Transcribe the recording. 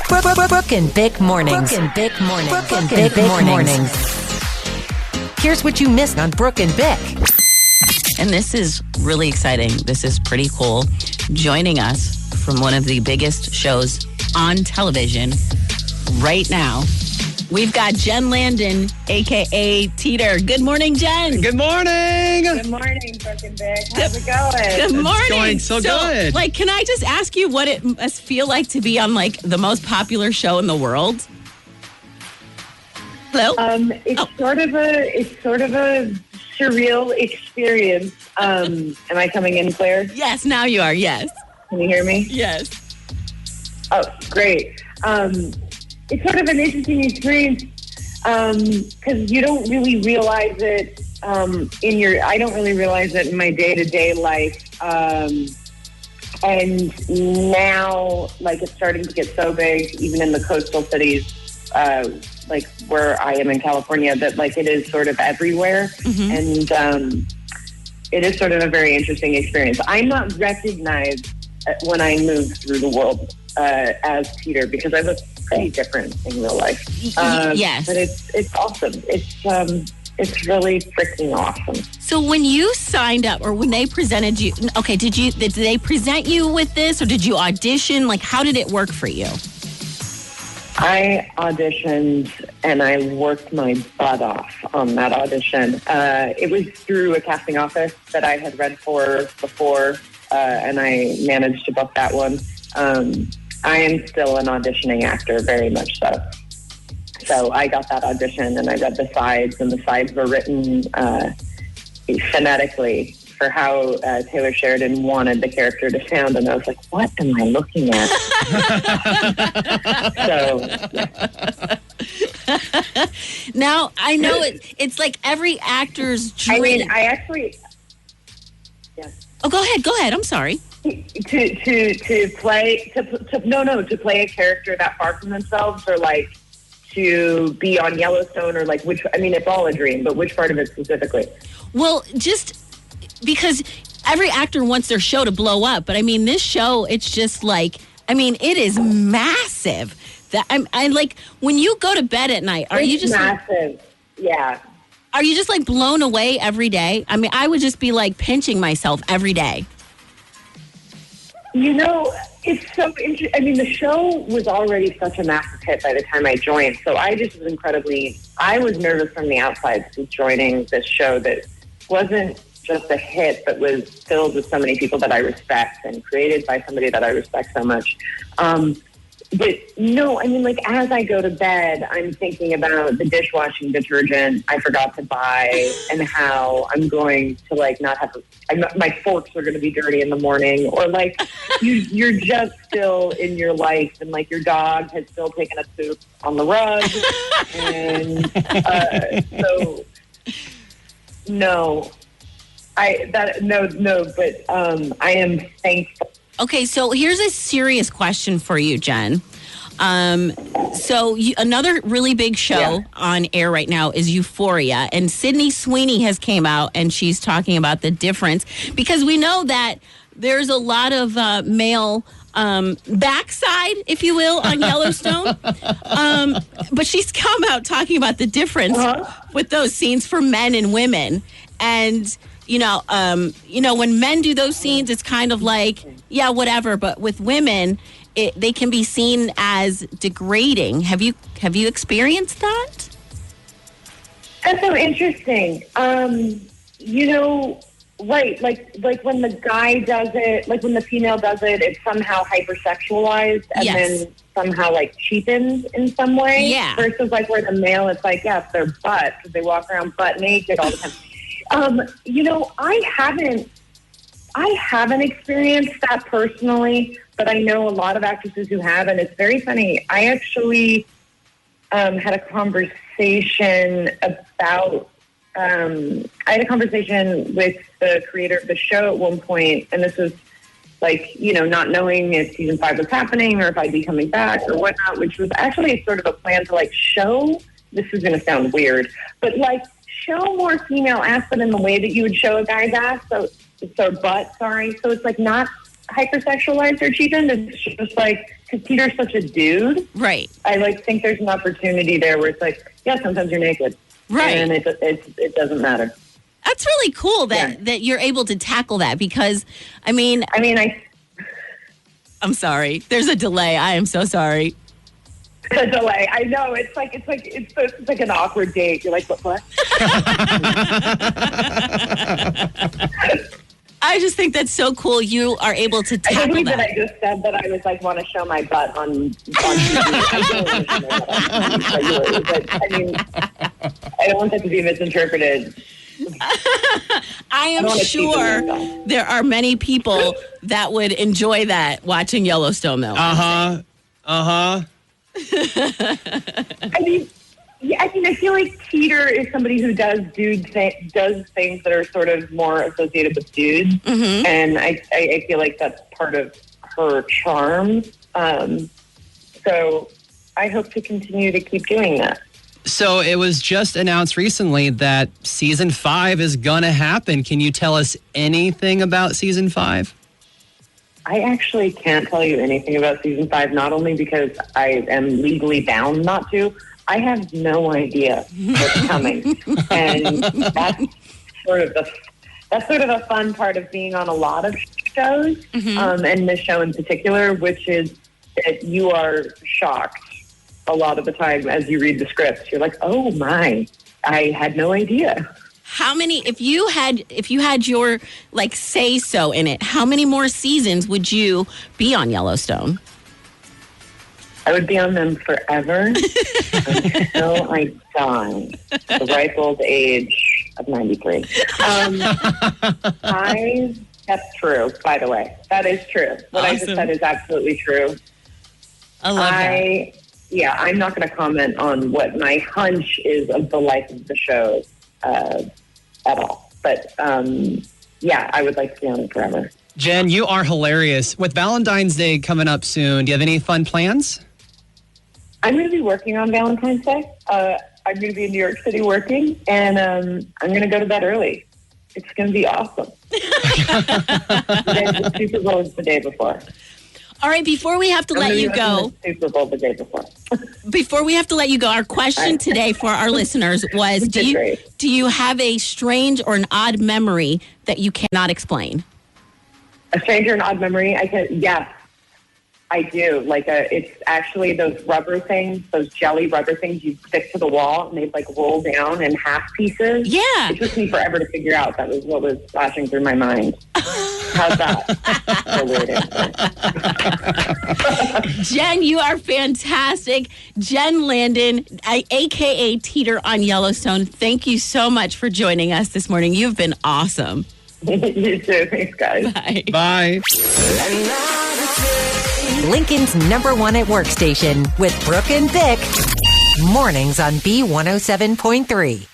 Brooke and Vic mornings. Here's what you missed on Brooke and Vic. And this is really exciting. This is pretty cool. Joining us from one of the biggest shows on television right now, we've got Jen Landon, a.k.a. Teeter. Good morning, Jen. Good morning. Good morning, Brooke and Vic. How's it going? Good morning. It's going so good. Can I just ask you what it must feel like to be on, the most popular show in the world? Hello? It's sort of a surreal experience. Am I coming in clear? Yes, now you are, yes. Can you hear me? Yes. Oh, great. It's sort of an interesting experience because you don't really realize it I don't really realize it in my day-to-day life. And now, it's starting to get so big, even in the coastal cities, where I am in California, that it is sort of everywhere. Mm-hmm. And it is sort of a very interesting experience. I'm not recognized when I move through the world as Teeter because I look pretty different in real life. Yes. But it's awesome. It's really freaking awesome. So when you signed up or when they presented you, did they present you with this or did you audition? How did it work for you? I auditioned and I worked my butt off on that audition. It was through a casting office that I had read for before, and I managed to book that one. I am still an auditioning actor, very much so. So I got that audition and I read the sides, and the sides were written phonetically for how Taylor Sheridan wanted the character to sound, and I was like, what am I looking at? So, yeah. Now, I know it's like every actor's dream. Yeah. Oh, go ahead. I'm sorry. To play a character that far from themselves, or to be on Yellowstone, or it's all a dream, but which part of it specifically? Well, just because every actor wants their show to blow up, but this show, it's just it is massive. That I when you go to bed at night, are you just massive? Yeah. Are you just blown away every day? I would just be pinching myself every day. It's so interesting. The show was already such a massive hit by the time I joined. So I just I was nervous from the outside to joining this show that wasn't just a hit, but was filled with so many people that I respect and created by somebody that I respect so much. But no, as I go to bed, I'm thinking about the dishwashing detergent I forgot to buy and how I'm going to not have my forks are going to be dirty in the morning, or you're just still in your life and your dog has still taken a poop on the rug. And so no, I am thankful. Okay, so here's a serious question for you, Jen. Another really big show on air right now is Euphoria, and Sydney Sweeney has came out and she's talking about the difference, because we know that there's a lot of male backside, if you will, on Yellowstone. But she's come out talking about the difference with those scenes for men and women. And when men do those scenes, it's kind of whatever. But with women, they can be seen as degrading. Have you experienced that? That's so interesting. Right. Like when the guy does it, when the female does it, it's somehow hypersexualized and then somehow cheapened in some way. Yeah. Versus where the male, it's it's their butt, because they walk around butt naked all the time. I haven't experienced that personally, but I know a lot of actresses who have, and it's very funny. I actually had a conversation with the creator of the show at one point, and this was not knowing if season 5 was happening or if I'd be coming back or whatnot, which was actually sort of a plan to show, this is going to sound weird, but show more female aspen in the way that you would show a guy's ass. So it's not hypersexualized or cheapened. It's just because Teeter's such a dude. Right. I like think there's an opportunity there where it's like, yeah, sometimes you're naked. Right. And it doesn't matter. That's really cool that you're able to tackle that because, I'm sorry. There's a delay. I am so sorry. The delay. I know. It's like an awkward date. You're like, what? I just think that's so cool. You are able to tackle I that. I just said that I was like, want to show my butt on TV. I don't want to show my butt on TV, but I don't want that to be misinterpreted. I am sure there are many people that would enjoy that watching Yellowstone, though. I feel like Teeter is somebody who does things that are sort of more associated with dudes, and I feel like that's part of her charm. So I hope to continue to keep doing that. So it was just announced recently that season 5 is going to happen. Can you tell us anything about season 5? I actually can't tell you anything about season 5, not only because I am legally bound not to. I have no idea what's coming. And that's sort of a fun part of being on a lot of shows, and this show in particular, which is that you are shocked a lot of the time as you read the scripts. You're like, oh my, I had no idea. How many, if you had your like say so in it, how many more seasons would you be on Yellowstone? I would be on them forever until I die, the ripe old age of 93. That's true, by the way. That is true. What I just said is absolutely true. I love that. Yeah, I'm not going to comment on what my hunch is of the life of the show at all. But, yeah, I would like to be on it forever. Jen, you are hilarious. With Valentine's Day coming up soon, do you have any fun plans? I'm going to be working on Valentine's Day. I'm going to be in New York City working, and I'm going to go to bed early. It's going to be awesome. The Super Bowl is the day before. All right, before we have to let you go, Super Bowl the day before. Before we have to let you go, our question today for our listeners was: Do you have a strange or an odd memory that you cannot explain? A strange or an odd memory? Yes, I do. It's actually those rubber things, those jelly rubber things you stick to the wall, and they roll down in half pieces. Yeah, it took me forever to figure out. That was what was flashing through my mind. How's that? So weird answer. Jen, you are fantastic. Jen Landon, a.k.a. Teeter on Yellowstone, thank you so much for joining us this morning. You've been awesome. You too. Thanks, guys. Bye. Bye. Lincoln's #1 at work station with Brooke and Vic. Mornings on B107.3.